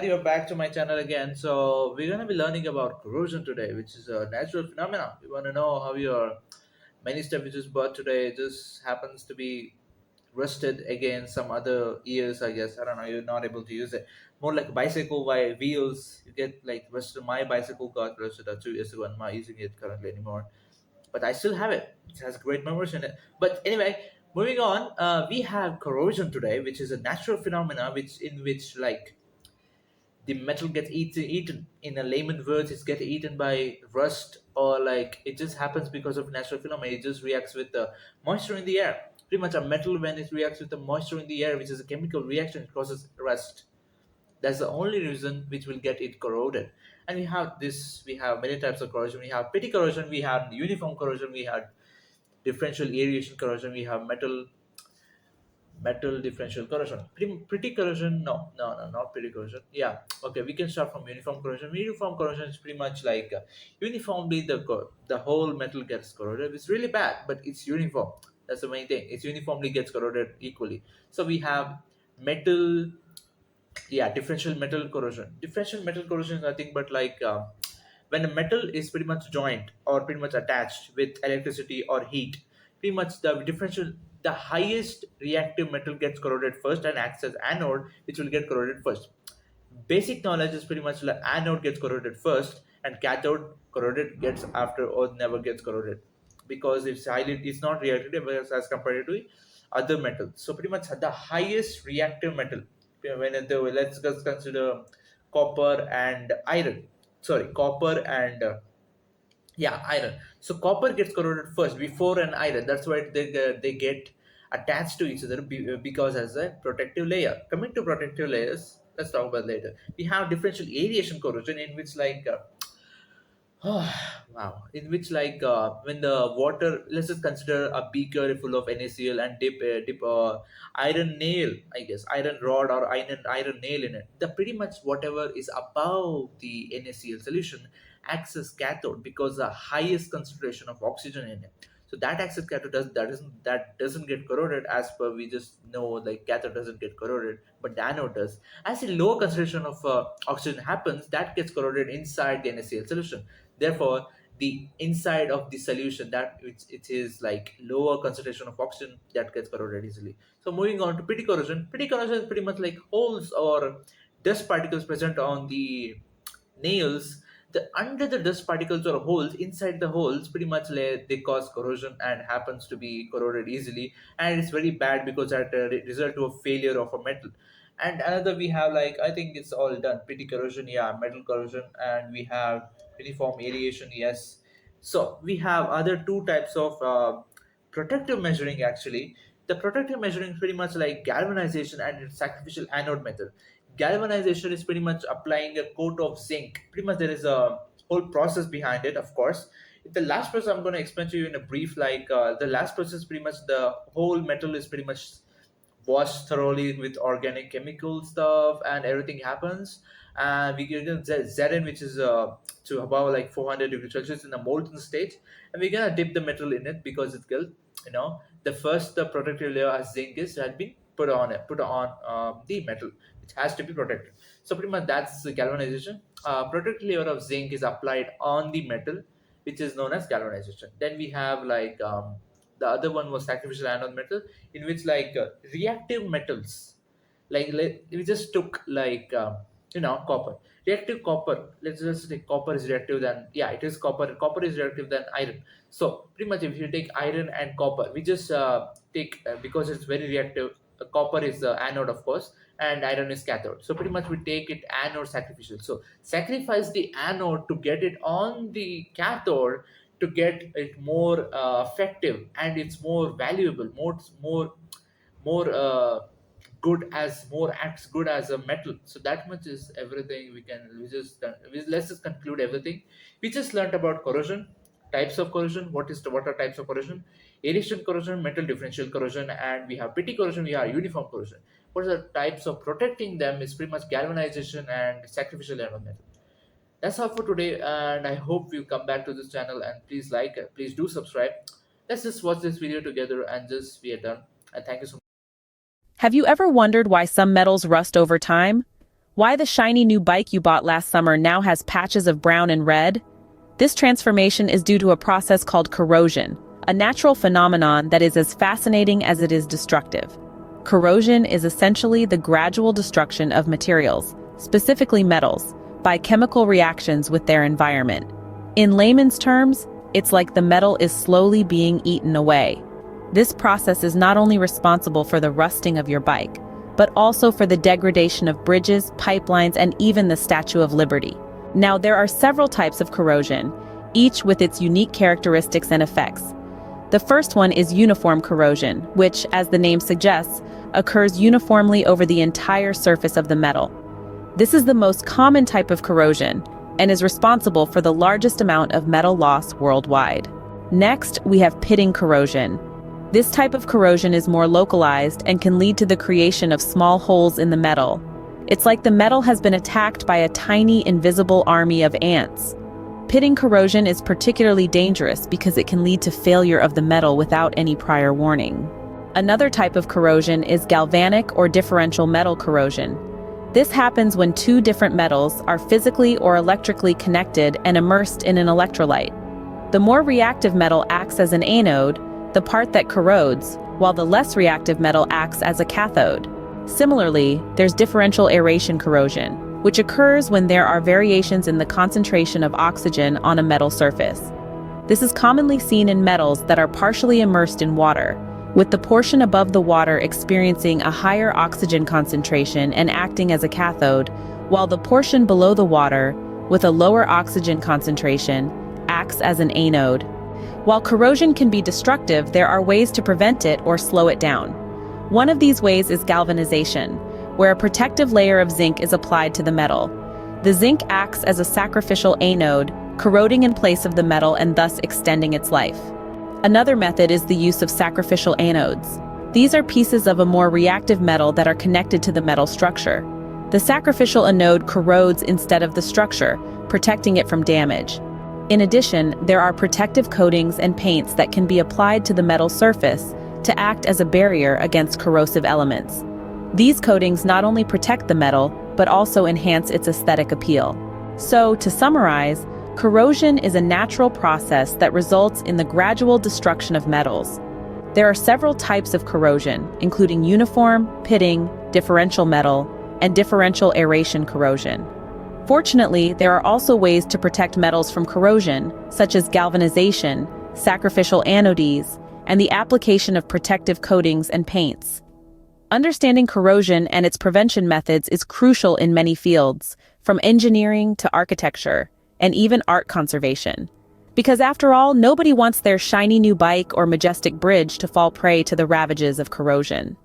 you're back to my channel again. So we're gonna be learning about corrosion today, which is a natural phenomenon. You wanna know how your many stuff you just bought today just happens to be rusted against some other years, I guess. I don't know, you're not able to use it. More like bicycle by wheels, you get like rusted. My bicycle got rusted 2 years ago. I'm not using it currently anymore. But I still have it. It has great memories in it. But anyway, moving on, we have corrosion today, which is a natural phenomena which like the metal gets eaten. In a layman words, it's get eaten by rust, or like it just happens because of natural phenomena. It just reacts with the moisture in the air. Pretty much a metal, when it reacts with the moisture in the air, which is a chemical reaction, it causes rust. That's the only reason which will get it corroded. And we have many types of corrosion. We have petty corrosion, we have uniform corrosion, we have differential aeration corrosion, we have metal differential corrosion. Pretty corrosion, no, not pretty corrosion. Yeah, okay, we can start from uniform corrosion. Uniform corrosion is pretty much like uniformly the whole metal gets corroded. It's really bad, but it's uniform. That's the main thing. It's uniformly gets corroded equally. So we have metal, yeah, differential metal corrosion is nothing but like when a metal is pretty much joined or pretty much attached with electricity or heat, pretty much the highest reactive metal gets corroded first and acts as anode, which will get corroded first. Basic knowledge is pretty much like anode gets corroded first and cathode corroded gets after or never gets corroded, because it's not reactive as compared to other metals. So pretty much the highest reactive metal, let's just consider copper and iron. Sorry, copper and yeah, iron. So copper gets corroded first before an iron. That's why they get attached to each other because as a protective layer. Coming to protective layers, let's talk about later. We have differential aeration corrosion, in which like wow, in which like when the water, let's just consider a beaker full of NaCl and dip iron nail, I guess iron rod or iron nail in it. The pretty much whatever is above the NaCl solution acts as cathode, because the highest concentration of oxygen in it. So that acts as cathode, that doesn't get corroded, as per we just know, like cathode doesn't get corroded, but the anode does. As a low concentration of oxygen happens, that gets corroded inside the NaCl solution. Therefore, the inside of the solution, that which it is like lower concentration of oxygen, that gets corroded easily. So moving on to petty corrosion. Petty corrosion is pretty much like holes or dust particles present on the nails. The under the dust particles or holes, inside the holes, pretty much they cause corrosion and happens to be corroded easily, and it's very bad because that result to a failure of a metal. And another, we have like, I think it's all done. Petty corrosion, yeah, metal corrosion, and we have uniform aeration, yes. So we have other two types of protective measuring actually. The protective measuring is pretty much like galvanization and sacrificial anode method. Galvanization is pretty much applying a coat of zinc. Pretty much there is a whole process behind it, of course. The last process I'm going to explain to you in a brief, like the last process, pretty much the whole metal is pretty much washed thoroughly with organic chemical stuff, and everything happens. And we get Zn, which is to about like 400 degrees Celsius in a molten state, and we're gonna dip the metal in it because it's good. The first the protective layer as zinc is had been put on the metal, which has to be protected. So pretty much that's the galvanization. Protective layer of zinc is applied on the metal, which is known as galvanization. Then we have like the other one was sacrificial anode metal, in which like reactive metals, like we just took like copper, reactive copper. Let's just say copper is reactive than, yeah, it is copper is reactive than iron. So pretty much if you take iron and copper, we just take because it's very reactive. Copper is the anode, of course, and iron is cathode. So pretty much we take it anode sacrificial, so sacrifice the anode to get it on the cathode, to get it more effective, and it's more valuable, more good as more acts good as a metal. So that much is everything. Let's just conclude everything. We just learned about corrosion, types of corrosion, what are types of corrosion, aeration corrosion, metal differential corrosion, and we have petty corrosion, we have uniform corrosion. What are the types of protecting them is pretty much galvanization and sacrificial element method. That's all for today, and I hope you come back to this channel, and please please do subscribe. Let's just watch this video together and just we are done. And thank you so much. Have you ever wondered why some metals rust over time? Why the shiny new bike you bought last summer now has patches of brown and red? This transformation is due to a process called corrosion, a natural phenomenon that is as fascinating as it is destructive. Corrosion is essentially the gradual destruction of materials, specifically metals, by chemical reactions with their environment. In layman's terms, it's like the metal is slowly being eaten away. This process is not only responsible for the rusting of your bike, but also for the degradation of bridges, pipelines, and even the Statue of Liberty. Now, there are several types of corrosion, each with its unique characteristics and effects. The first one is uniform corrosion, which, as the name suggests, occurs uniformly over the entire surface of the metal. This is the most common type of corrosion and is responsible for the largest amount of metal loss worldwide. Next, we have pitting corrosion. This type of corrosion is more localized and can lead to the creation of small holes in the metal. It's like the metal has been attacked by a tiny, invisible army of ants. Pitting corrosion is particularly dangerous because it can lead to failure of the metal without any prior warning. Another type of corrosion is galvanic or differential metal corrosion. This happens when two different metals are physically or electrically connected and immersed in an electrolyte. The more reactive metal acts as an anode, the part that corrodes, while the less reactive metal acts as a cathode. Similarly, there's differential aeration corrosion, which occurs when there are variations in the concentration of oxygen on a metal surface. This is commonly seen in metals that are partially immersed in water, with the portion above the water experiencing a higher oxygen concentration and acting as a cathode, while the portion below the water, with a lower oxygen concentration, acts as an anode. While corrosion can be destructive, there are ways to prevent it or slow it down. One of these ways is galvanization, where a protective layer of zinc is applied to the metal. The zinc acts as a sacrificial anode, corroding in place of the metal and thus extending its life. Another method is the use of sacrificial anodes. These are pieces of a more reactive metal that are connected to the metal structure. The sacrificial anode corrodes instead of the structure, protecting it from damage. In addition, there are protective coatings and paints that can be applied to the metal surface to act as a barrier against corrosive elements. These coatings not only protect the metal, but also enhance its aesthetic appeal. So, to summarize, corrosion is a natural process that results in the gradual destruction of metals. There are several types of corrosion, including uniform, pitting, differential metal, and differential aeration corrosion. Fortunately, there are also ways to protect metals from corrosion, such as galvanization, sacrificial anodes, and the application of protective coatings and paints. Understanding corrosion and its prevention methods is crucial in many fields, from engineering to architecture, and even art conservation. Because after all, nobody wants their shiny new bike or majestic bridge to fall prey to the ravages of corrosion.